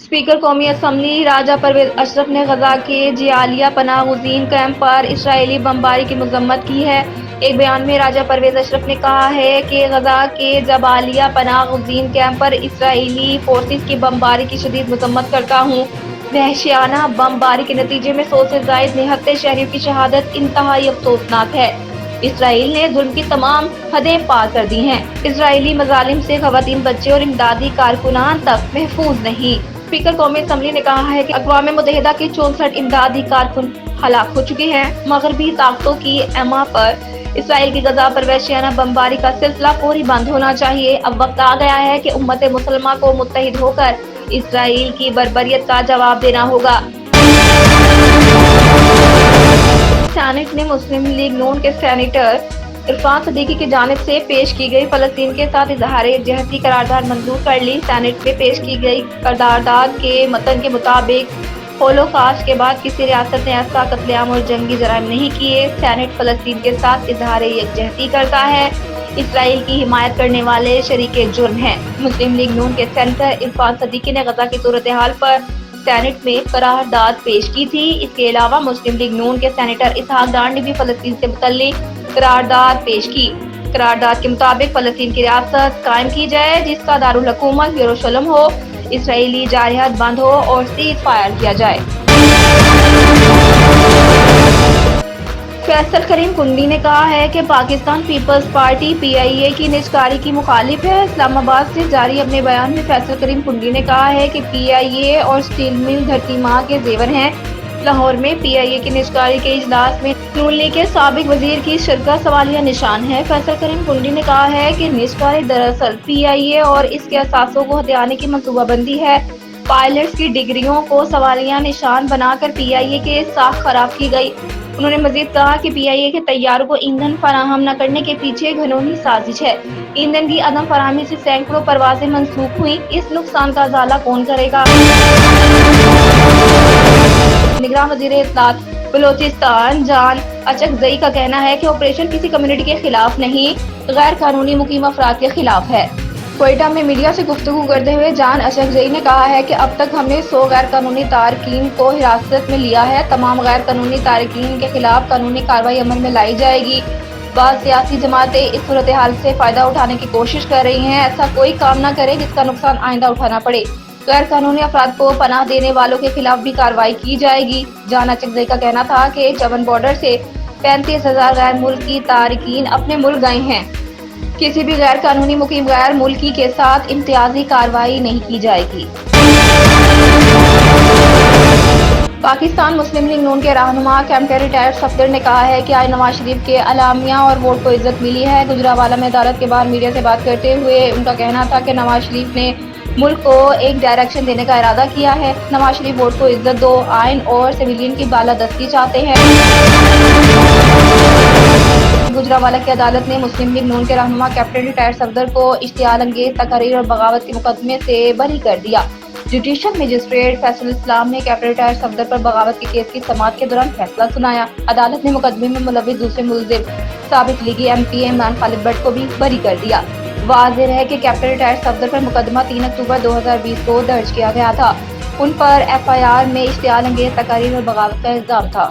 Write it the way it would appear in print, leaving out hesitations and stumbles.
Speaker قومی assembly راجہ پرویز اشرف نے غزہ کے جعلیہ پناہ گزین کیمپ پر اسرائیلی بمباری کی مذمت کی ہے۔ ایک بیان میں راجہ پرویز اشرف نے کہا ہے کہ غزہ کے جعلیہ پناہ گزین کیمپ پر اسرائیلی فورسز کی بمباری کی شدید مذمت کرتا ہوں۔ وحشیانہ بمباری کے نتیجے میں 100 سے زائد نہتے شہریوں کی شہادت انتہائی افسوسناک ہے۔ اسرائیل نے ظلم کی تمام حدیں پار کر دی ہیں۔ اسرائیلی مظالم سے خواتین، بچے اور امدادی کارکنان تک محفوظ نہیں۔ اسپیکر قومی اسمبلی نے کہا ہے کہ اقوام متحدہ کے 64 امدادی کارکن ہلاک ہو چکے ہیں۔ مغربی طاقتوں کی اعمال پر اسرائیل کی غزہ پر وحشیانہ بمباری کا سلسلہ فوری بند ہونا چاہیے۔ اب وقت آ گیا ہے کہ امت مسلمہ کو متحد ہو کر اسرائیل کی بربریت کا جواب دینا ہوگا۔ سینیٹ نے مسلم لیگ نون کے سینیٹر عرفان صدیقی کی جانب سے پیش کی گئی فلسطین کے ساتھ اظہار یکجہتی قرارداد منظور کر لی۔ سینیٹ میں پیش کی گئی قرارداد کے متن کے مطابق ہولوکاسٹ کے بعد کسی ریاست نے ایسا قتل عام اور جنگی جرائم نہیں کیے۔ سینیٹ فلسطین کے ساتھ اظہار یکجہتی کرتا ہے، اسرائیل کی حمایت کرنے والے شریک جرم ہیں۔ مسلم لیگ نون کے سینیٹر عرفان صدیقی نے غزہ کی صورتحال پر سینیٹ میں قرارداد پیش کی تھی۔ اس کے علاوہ مسلم لیگ نون کے سینیٹر اسحاق ڈار نے بھی فلسطین سے متعلق قرارداد پیش کی۔ قرارداد کے مطابق فلسطین کی ریاست قائم کی جائے جس کا دارالحکومت یروشلم ہو، اسرائیلی جارحیت بند ہو اور سیز فائر کیا جائے۔ فیصل کریم کنڈی نے کہا ہے کہ پاکستان پیپلز پارٹی PIA کی نجکاری کی مخالف ہے۔ اسلام آباد سے جاری اپنے بیان میں فیصل کریم کنڈی نے کہا ہے کہ PIA اور اسٹیل مل دھرتی ماں کے زیور ہیں۔ لاہور میں PIA کی نجکاری کے اجلاس میں نون لیگ کے سابق وزیر کی شرکت سوالیہ نشان ہے۔ فیصل کریم کنڈی نے کہا ہے کہ نجکاری دراصل PIA اور اس کے اثاثوں کو ہتھیانے کی منصوبہ بندی ہے۔ پائلٹس کی ڈگریوں کو سوالیہ نشان بنا کر PIA کے ساکھ خراب کی گئی۔ انہوں نے مزید کہا کہ PIA کے طیاروں کو ایندھن فراہم نہ کرنے کے پیچھے گھنونی سازش ہے۔ ایندھن کی عدم فراہمی سے سینکڑوں پروازیں منسوخ ہوئیں۔ اس نقصان کا ازالہ کون کرے گا؟ نگراں وزیر اطلاعات بلوچستان جان اچکزئی کا کہنا ہے کہ آپریشن کسی کمیونٹی کے خلاف نہیں، غیر قانونی مقیم افراد کے خلاف ہے۔ کوئٹہ میں میڈیا سے گفتگو کرتے ہوئے جان اچکزئی نے کہا ہے کہ اب تک ہم نے 100 غیر قانونی تارکین کو حراست میں لیا ہے۔ تمام غیر قانونی تارکین کے خلاف قانونی کارروائی عمل میں لائی جائے گی۔ بعض سیاسی جماعتیں اس صورتحال سے فائدہ اٹھانے کی کوشش کر رہی ہیں۔ ایسا کوئی کام نہ کرے جس کا نقصان آئندہ اٹھانا پڑے۔ غیر قانونی افراد کو پناہ دینے والوں کے خلاف بھی کارروائی کی جائے گی۔ جان اچکزئی کا کہنا تھا کہ چون بارڈر سے 35,000 غیر ملکی تارکین اپنے ملک گئے ہیں۔ کسی بھی غیر قانونی مقیم غیر ملکی کے ساتھ امتیازی کارروائی نہیں کی جائے گی۔ پاکستان مسلم لیگ نون کے رہنما کیپٹن ریٹائرڈ صفدر نے کہا ہے کہ آج نواز شریف کے اعلامیہ اور ووٹ کو عزت ملی ہے۔ گجرانوالہ میں عدالت کے باہر میڈیا سے بات کرتے ہوئے ان کا کہنا تھا کہ نواز شریف نے ملک کو ایک ڈائریکشن دینے کا ارادہ کیا ہے۔ نواز شریف ووٹ کو عزت دو، آئین اور سویلین کی بالادستی چاہتے ہیں۔ گجرانوالہ کی عدالت نے مسلم لیگ نون کے رہنما کیپٹن ریٹائرڈ صفدر کو اشتعال انگیز تقاریر اور بغاوت کے مقدمے سے بری کر دیا۔ جوڈیشل مجسٹریٹ فیصل اسلام نے کیپٹن ریٹائرڈ صفدر پر بغاوت کے کیس کی سماعت کے دوران فیصلہ سنایا۔ عدالت نے مقدمے میں ملوث دوسرے ملزم سابق لیگی MP عمران خالد بٹ کو بھی بری کر دیا۔ واضح ہے کہ کیپٹن ریٹائرڈ صفدر پر مقدمہ 3 اکتوبر 2020 کو درج کیا گیا تھا۔ ان پر FIR میں اشتعال انگیز تقاریر اور بغاوت کا الزام تھا۔